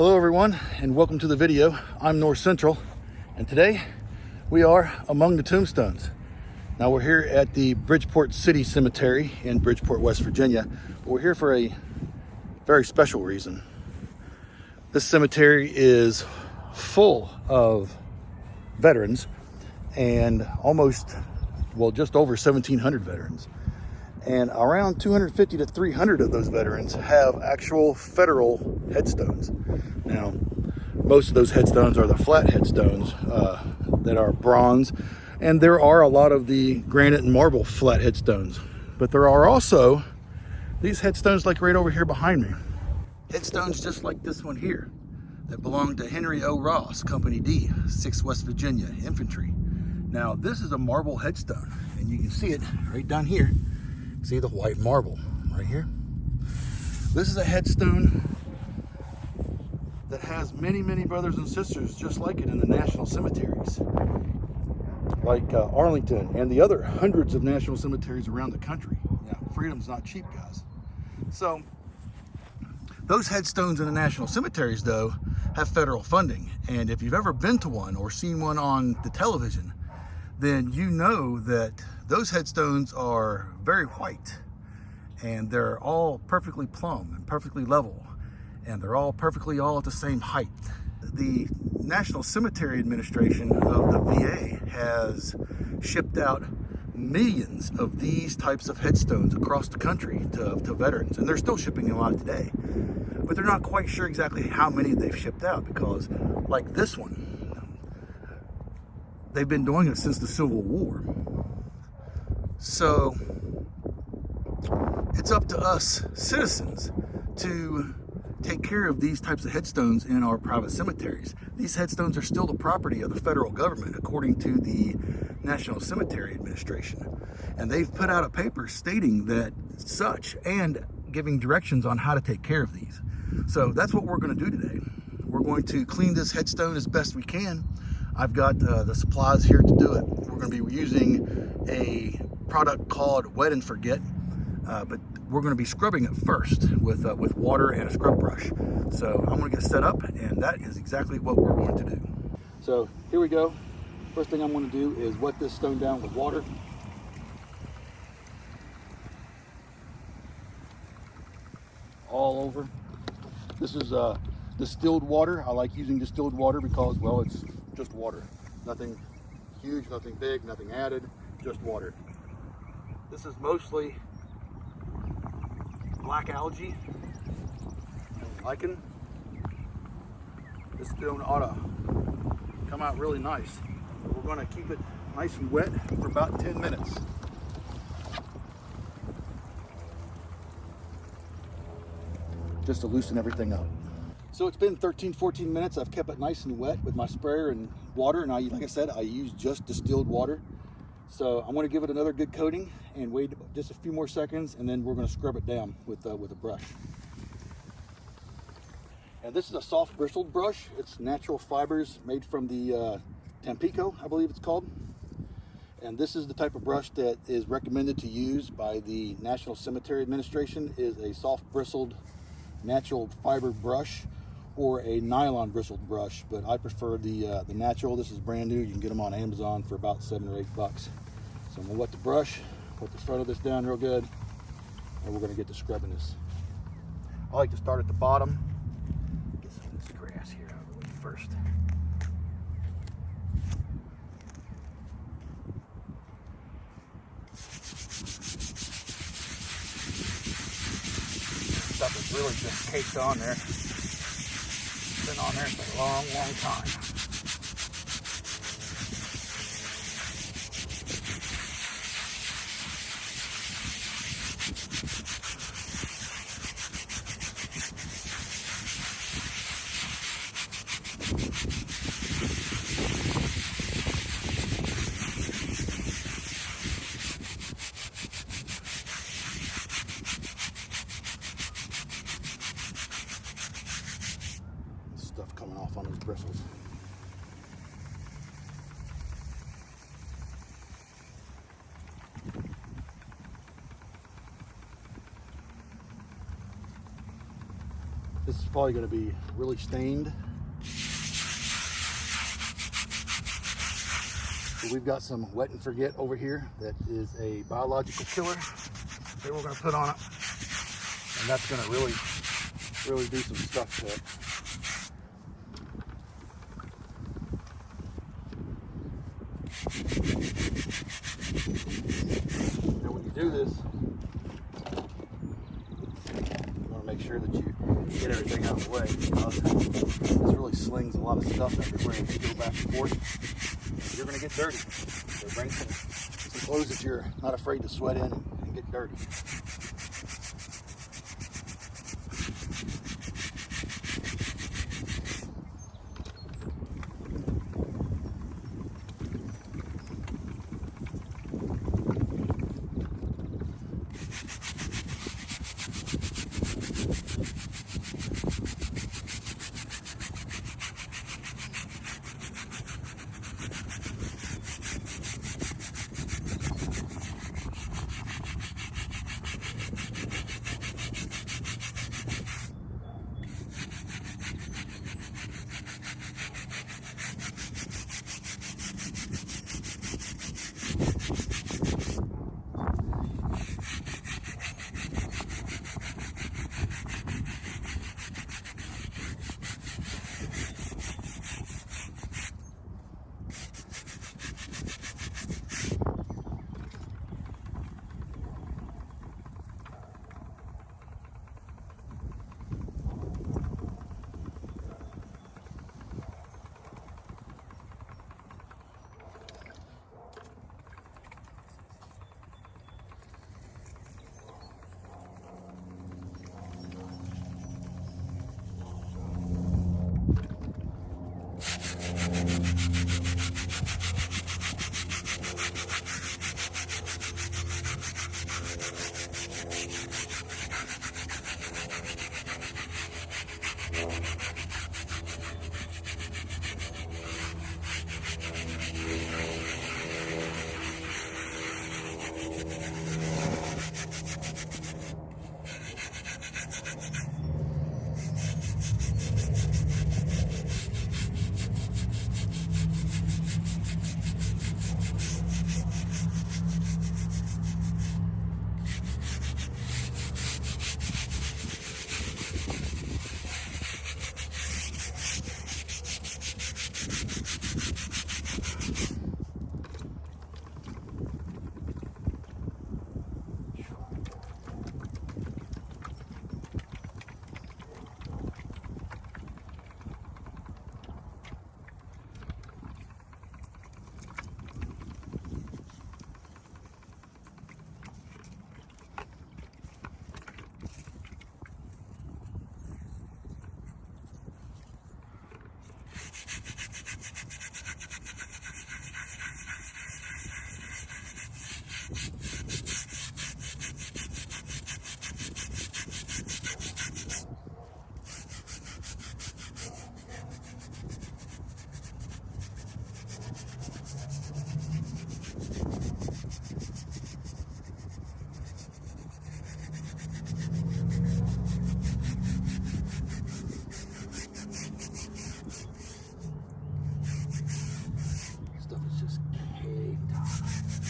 Hello everyone, and welcome to the video. I'm North Central, and today we are among the tombstones. Now we're here at the Bridgeport City Cemetery in Bridgeport, West Virginia. We're here for a very special reason. This cemetery is full of veterans and just over 1,700 veterans. And around 250 to 300 of those veterans have actual federal headstones. Now, most of those headstones are the flat headstones that are bronze, and there are a lot of the granite and marble flat headstones. But there are also these headstones like right over here behind me. Headstones just like this one here that belong to Henry O. Ross, Company D, 6th West Virginia Infantry. Now, this is a marble headstone, and you can see it right down here. See the white marble right here? This is a headstone that has many, many brothers and sisters just like it in the national cemeteries, like Arlington and the other hundreds of national cemeteries around the country. Yeah, freedom's not cheap, guys. So those headstones in the national cemeteries, though, have federal funding. And if you've ever been to one or seen one on the television, then you know that those headstones are very white, and they're all perfectly plumb and perfectly level, and they're all at the same height. The National Cemetery Administration of the VA has shipped out millions of these types of headstones across the country to veterans, and they're still shipping them out today. But they're not quite sure exactly how many they've shipped out, because like this one, they've been doing it since the Civil War. So it's up to us citizens to take care of these types of headstones in our private cemeteries. These headstones are still the property of the federal government, according to the National Cemetery Administration. And they've put out a paper stating that such, and giving directions on how to take care of these. So that's what we're going to do today. We're going to clean this headstone as best we can. I've got the supplies here to do it. We're going to be using a product called Wet and Forget, but we're going to be scrubbing it first with water and a scrub brush. So I'm going to get set up, and that is exactly what we're going to do. So here we go. First thing I'm going to do is wet this stone down with water. All over. This is distilled water. I like using distilled water because, well, it's just water. Nothing huge, nothing big, nothing added, just water. This is mostly black algae and lichen. This stone ought to come out really nice. We're going to keep it nice and wet for about 10 minutes. Just to loosen everything up. So it's been 13-14 minutes. I've kept it nice and wet with my sprayer and water, and like I said, I use just distilled water. So I'm going to give it another good coating and wait just a few more seconds, and then we're going to scrub it down with a brush. And this is a soft bristled brush. It's natural fibers made from the Tampico, I believe it's called. And this is the type of brush that is recommended to use by the National Cemetery Administration, is a soft bristled natural fiber brush or a nylon bristled brush, but I prefer the natural. This is brand new. You can get them on Amazon for about $7 or $8. So I'm gonna wet the brush, put the front of this down real good, and we're gonna get to scrubbing this. I like to start at the bottom. Get some of this grass here out of the way first. Stuff is really just caked on there. Been on there for a long, long time. Stuff coming off on those bristles. This probably going to be really stained. So we've got some wet and forget over here that is a biological killer that we're going to put on it, and that's going to really do some stuff to it. Now when you do this, you want to make sure that you get everything out of the way, because this really slings a lot of stuff everywhere and you go back and forth. You're going to get dirty. So bring some clothes that you're not afraid to sweat in and get dirty.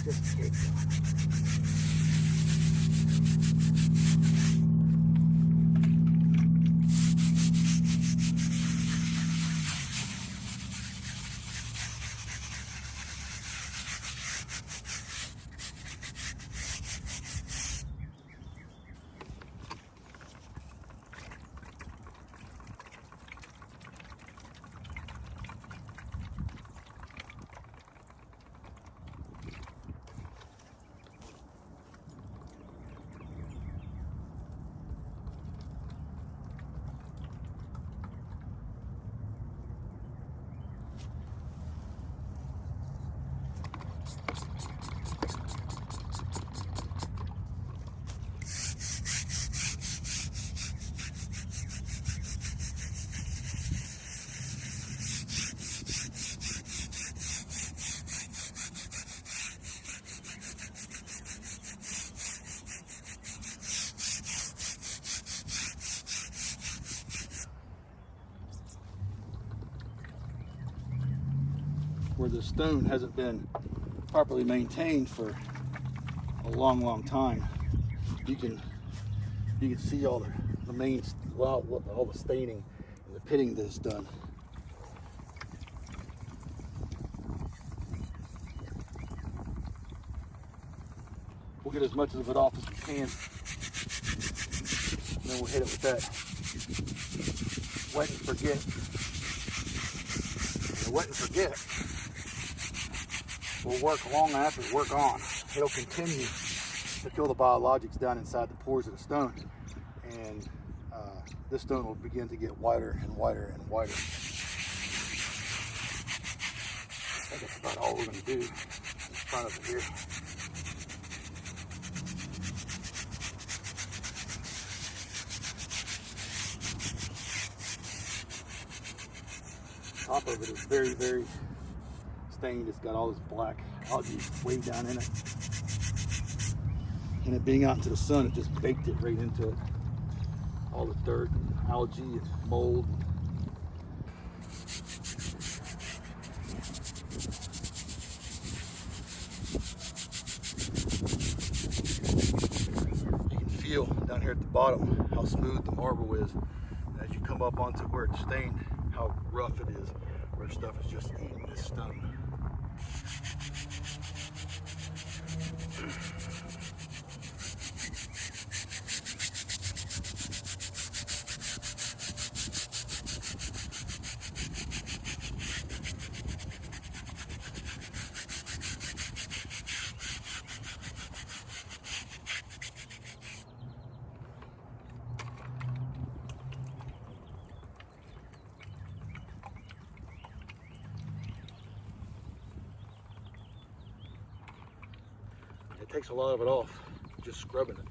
Just caked on. where the stone hasn't been properly maintained for a long time. You can see all the main, well, all the staining and the pitting that is done. We'll get as much of it off as we can, and then we'll hit it with that wet and forget. And the wet and forget will work long after it work on. It'll continue to kill the biologics down inside the pores of the stone, and this stone will begin to get whiter and whiter and whiter. I think that's about all we're going to do in front of it here. Top of it is very, very stained. It's got all this black algae way down in it. And it being out into the sun, it just baked it right into it. All the dirt, algae, and mold. You can feel down here at the bottom how smooth the marble is. And as you come up onto where it's stained, how rough it is, where stuff is just eating this stone. It takes a lot of it off, just scrubbing it.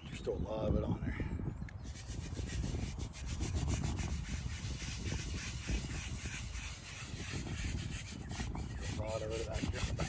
There's still a lot of it on there. A lot of it back here in the back.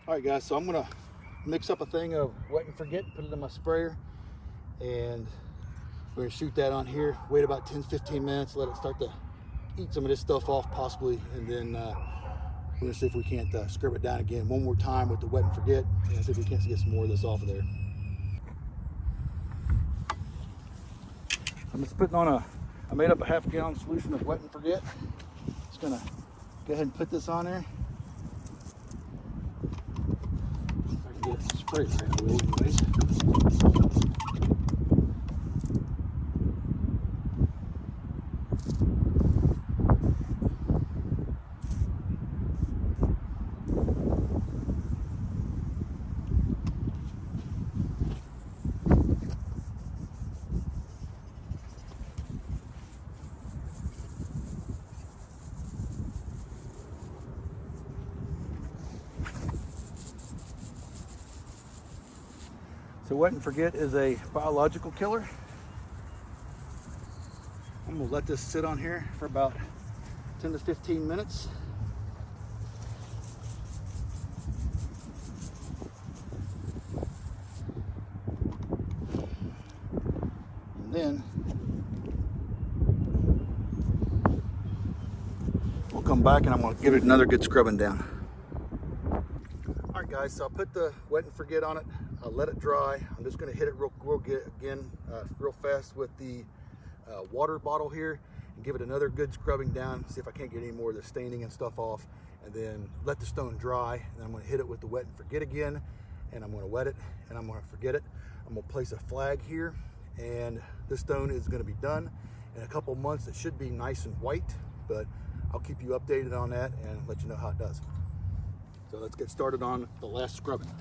All right, guys, so I'm gonna mix up a thing of wet and forget, put it in my sprayer, and we're gonna shoot that on here, wait about 10-15 minutes, let it start to eat some of this stuff off possibly, and then we're gonna see if we can't scrub it down again one more time with the wet and forget, and see if we can't get some more of this off of there. I'm just putting on I made up a half-gallon solution of wet and forget. Just gonna go ahead and put this on there. Get it sprayed right away anyways. So wet and forget is a biological killer. I'm gonna let this sit on here for about 10 to 15 minutes. And then we'll come back and I'm gonna give it another good scrubbing down. All right guys, so I put the wet and forget on it. I'll let it dry. I'm just gonna hit it real fast with the water bottle here and give it another good scrubbing down, see if I can't get any more of the staining and stuff off, and then let the stone dry. And then I'm gonna hit it with the wet and forget again, and I'm gonna wet it and I'm gonna forget it. I'm gonna place a flag here, and this stone is gonna be done. In a couple months, it should be nice and white, but I'll keep you updated on that and let you know how it does. So let's get started on the last scrubbing.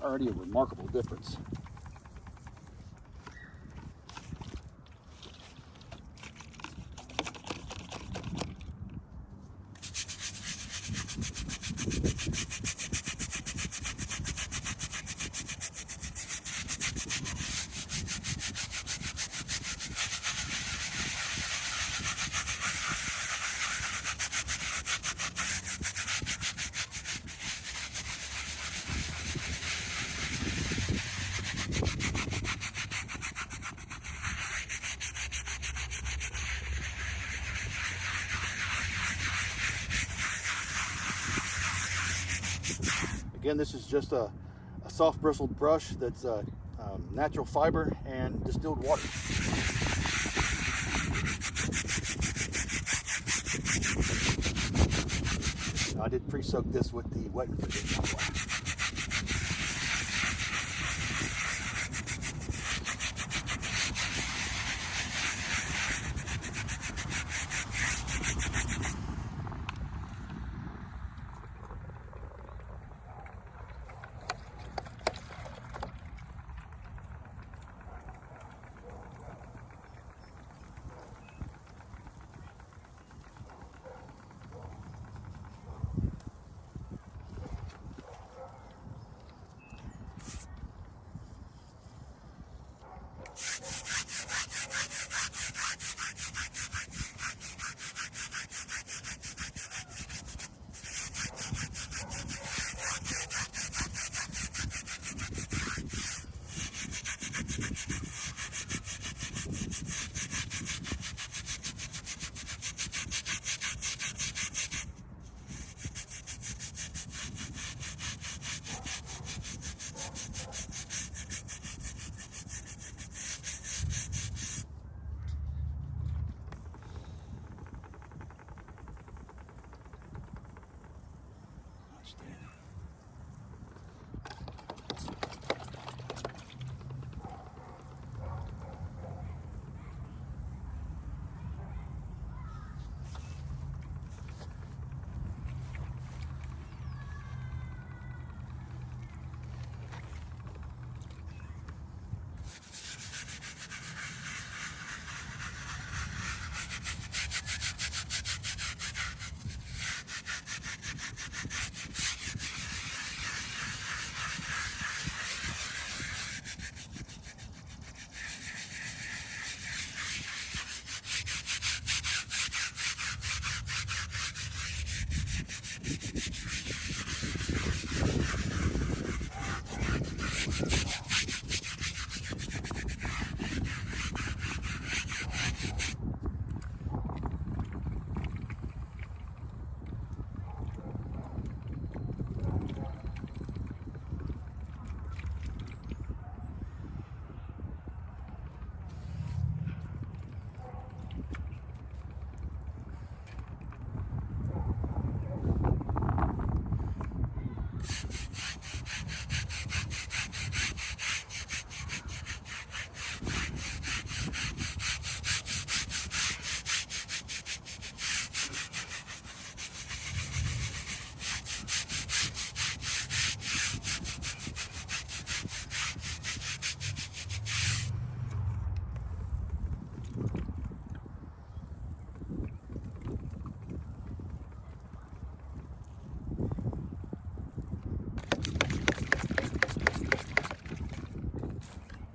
Already a remarkable difference. Again, this is just a soft bristled brush that's natural fiber and distilled water. Now, I did pre-soak this with the wet and forget.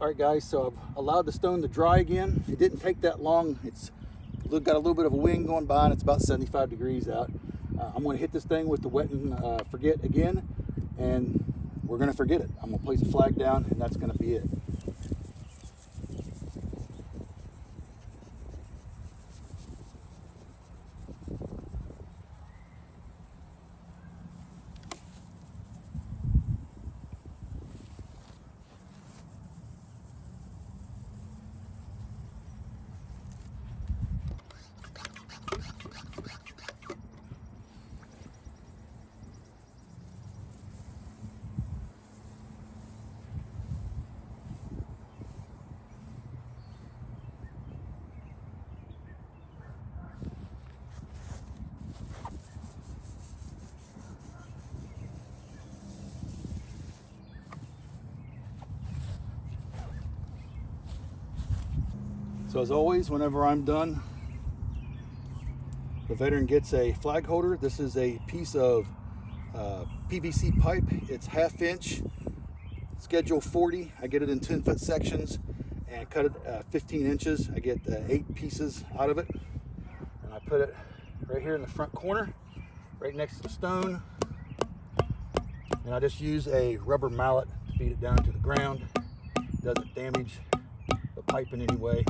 All right, guys, so I've allowed the stone to dry again. It didn't take that long. It's got a little bit of a wind going by, and it's about 75 degrees out. I'm going to hit this thing with the wet and forget again, and we're going to forget it. I'm going to place a flag down, and that's going to be it. So as always, whenever I'm done, the veteran gets a flag holder. This is a piece of PVC pipe. It's 1/2 inch, schedule 40. I get it in 10-foot sections and cut it 15 inches. I get 8 pieces out of it. And I put it right here in the front corner, right next to the stone. And I just use a rubber mallet to beat it down to the ground. Doesn't damage the pipe in any way.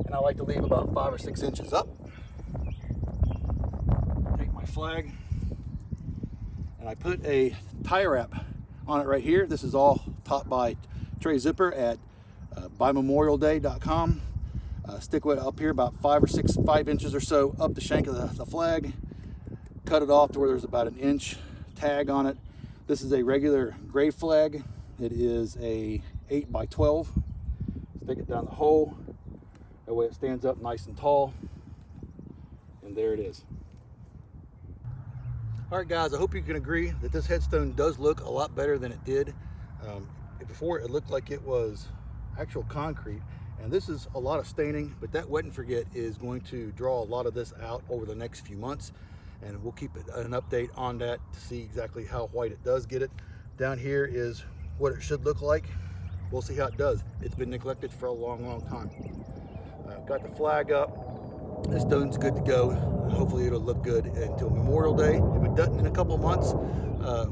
And I like to leave about 5 or 6 inches up. Take my flag and I put a tie wrap on it right here. This is all taught by Trey Zipper at bymemorialday.com. Stick it up here about 5 inches or so up the shank of the flag. Cut it off to where there's about an inch tag on it. This is a regular gray flag. It is a 8 by 12. Stick it down the hole. That way it stands up nice and tall. And there it is. All right, guys, I hope you can agree that this headstone does look a lot better than it did. Before it looked like it was actual concrete. And this is a lot of staining, but that wet and forget is going to draw a lot of this out over the next few months. And we'll keep an update on that to see exactly how white it does get it. Down here is what it should look like. We'll see how it does. It's been neglected for a long, long time. Got the flag up. This stone's good to go. Hopefully it'll look good until Memorial Day. If it doesn't in a couple of months,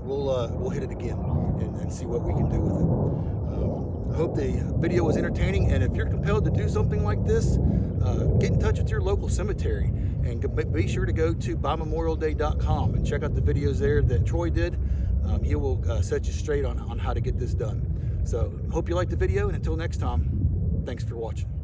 we'll hit it again and see what we can do with it. I hope the video was entertaining, and if you're compelled to do something like this, get in touch with your local cemetery, and be sure to go to bymemorialday.com and check out the videos there that Troy did. He will set you straight on how to get this done. So hope you liked the video, and until next time, thanks for watching.